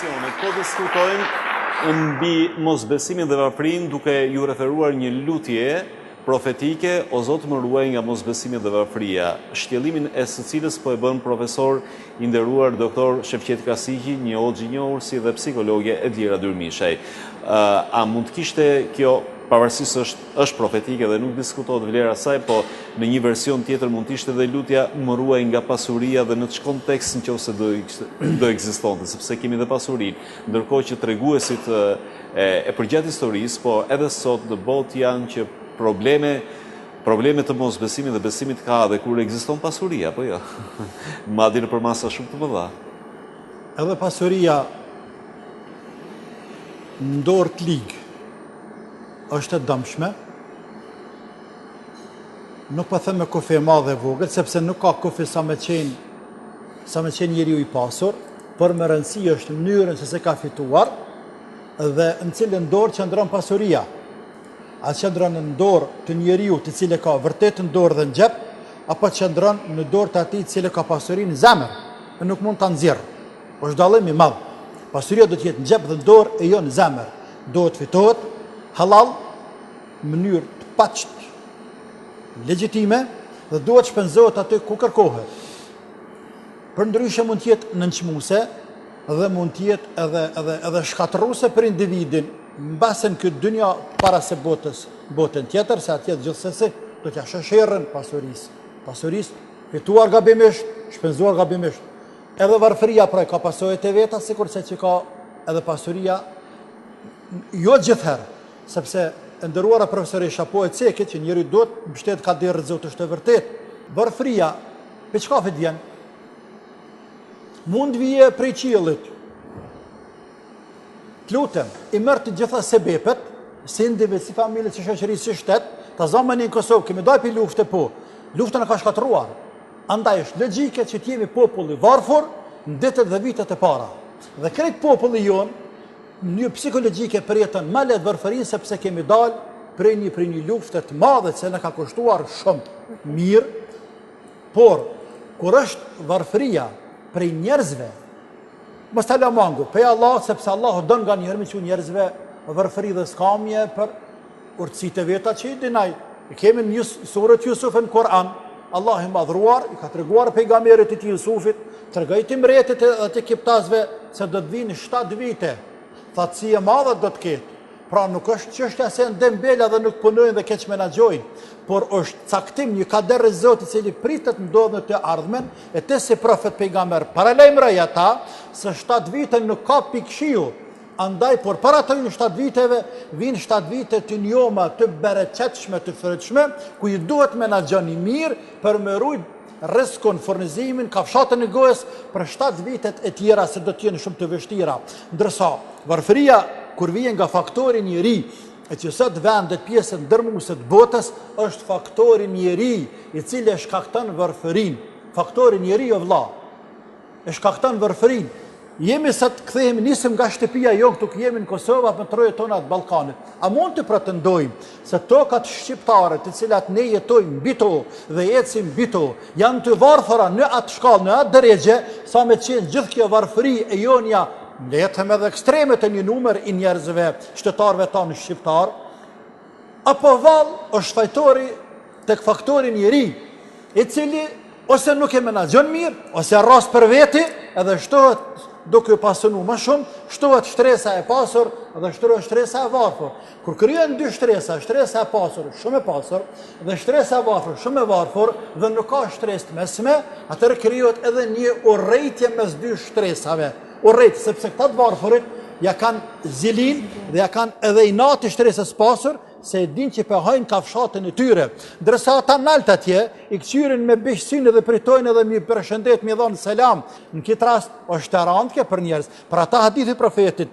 emisionit, po diskutojmë mbi mosbesimin dhe varfërinë duke ju referuar një lutje profetike, o Zot më ruaj nga mosbesimi dhe varfëria, shtjellimin e së cilës po e bën profesor i nderuar doktor Shefqet Kasiqi, një hoxh i njohur si dhe psikologje Edlira Dyrmishaj. A mund të kishte kjo, pavarësisht është profetike dhe nuk diskutohet vlera saj, po në një version tjetër mund të ishte dhe lutja më ruaj nga pasuria dhe në çdo kontekst nëse do ekzistonte, sepse kemi dhe pasurinë, ndërkohë që treguesit e përgjatë historisë, po edhe sot në botë janë që probleme të mosbesimit dhe besimit ka dhe kur ekziston pasuria, po jo. Madje nëpër masa shumë të mëdha. Edhe pasuria në dorë të ligë është e dëmshme. Nuk po them me kufi e madhe e vogël, sepse nuk ka kufi sa me qenë njeriu i pasur, por me rëndësi është mënyrën se se ka fituar dhe në cilën dorë qëndron pasuria. A qëndron në dorë të njeriu të cilë ka vërtet në dorë dhe në xhep, apo qëndron në dorë të atij i cili ka pasurinë në zemër, e nuk mund ta nxjerrë. Është dallim i madh. Pasuria do të jetë në xhep dhe në dorë e jo në zemër. Duhet fitohet halal, në mënyrë të paqët, legjitime dhe duhet shpenzohet aty ku kërkohet. Përndryshe mund të jetë nënçmuese dhe mund të jetë edhe shkatërruese për individin, mbasën këtë dynja para se botën tjetër, se atje gjithsesi do t'ja shësherën pasurisë. Pasurisë fituar gabimisht, shpenzuar gabimisht. Edhe varfëria pra ka pasojat e veta, sikurse që ka edhe pasuria, jo gjithherë, sepse nderuara profesoresha po e cekit që njëri duhet mbështet ka derë Zot është e vërtet. Varfëria, për çka vjen? Mund vije prej qiellit. Lutem, i mërë të gjitha sebepet, si individ, si familje, si shoqëri, si shtet, ta zamani në Kosovë, kemi daj për lufte po, luftën e ka shkatruar. Andaj është logjike që t'jemi populli varfur në ditët dhe vitet e para. Dhe krejt populli jonë, një psikologjike përjetën ma letë varfërinë, sepse kemi dalë prej një lufte të madhe, që në ka kushtuar shumë mirë, por, kur është varfëria prej njerëzve, mos ta lamangu, pe Allah, sepse Allah dën nga njerë me që njerëzve varfëri dhe skamje për urtësitë e veta që i dinaj. Kemi një surët Jusuf në Koran, Allah i madhruar, i ka treguar pejgamberit e tij Jusufit, tregoi ti mbretit e të kiptazve se do të vinë 7 vite. Thatësi e madhe do të ketë. Pra nuk është çështja se ndembela dhe nuk punojnë dhe keq menaxhojnë, por është caktim një kader i Zotit i cili pritet ndodhë në të ardhmen, e te si profet pejgamber paralajmëroi ata se 7 vite nuk ka pikëqiu. Andaj, por para të 7 viteve, vinë 7 vite të njoma, të bereqetshme, të fërëqshme, ku i duhet menaxhoni mirë për me rujt rrezikun, furnizimin, kafshatën e gojës për 7 vitet e tjera se do të jenë shumë të vështira. Ndërsa varfëria kur vjen nga faktori njeri, e që sot vendet pjesën ndërmuese të botës, është faktori njeri, i cili e shkakton varfërinë. Faktori njeri o vlla, e shkakton varfërinë. Jemi sa të kthehemi, nisëm nga shtëpia jo këtu, jemi në Kosovë apo në trojet tona të Ballkanit. A mund të pretendojmë se tokat shqiptare, të cilat ne jetojmë mbi to dhe ecim mbi to, janë të varfëra në atë shkallë, në atë drejgje, sa me qenë gjithë kjo varfëri e jonja, le të them edhe ekstremet e një numër i njerëzve, shtetarëve tanë shqiptar, apo vallë është fajtori tek faktori njeri, i cili ose nuk e menaxhon mirë, ose rras për veti, edhe shtohet duke pasunu më shumë, shtohet shtresa e pasur dhe shtohet shtresa e varfër. Kur krijohen dy shtresa, shtresa e pasur shumë e pasur dhe shtresa e varfër shumë e varfër dhe nuk ka shtresë mesme, atëherë krijohet edhe një urrëtie mes dy shtresave. Urrëtie sepse këta të varfërit ja kanë zilin dhe ja kanë edhe inat të shtresës pasur, se e din që pëhajnë kafshatën e tyre. Ndërsa ata nalt atje, i këqyrin me bishësinë dhe pritojnë edhe mi përshëndet, mi dhonë selam. Në këtë rast, është të randke për njerëz. Për ata hadithi profetit,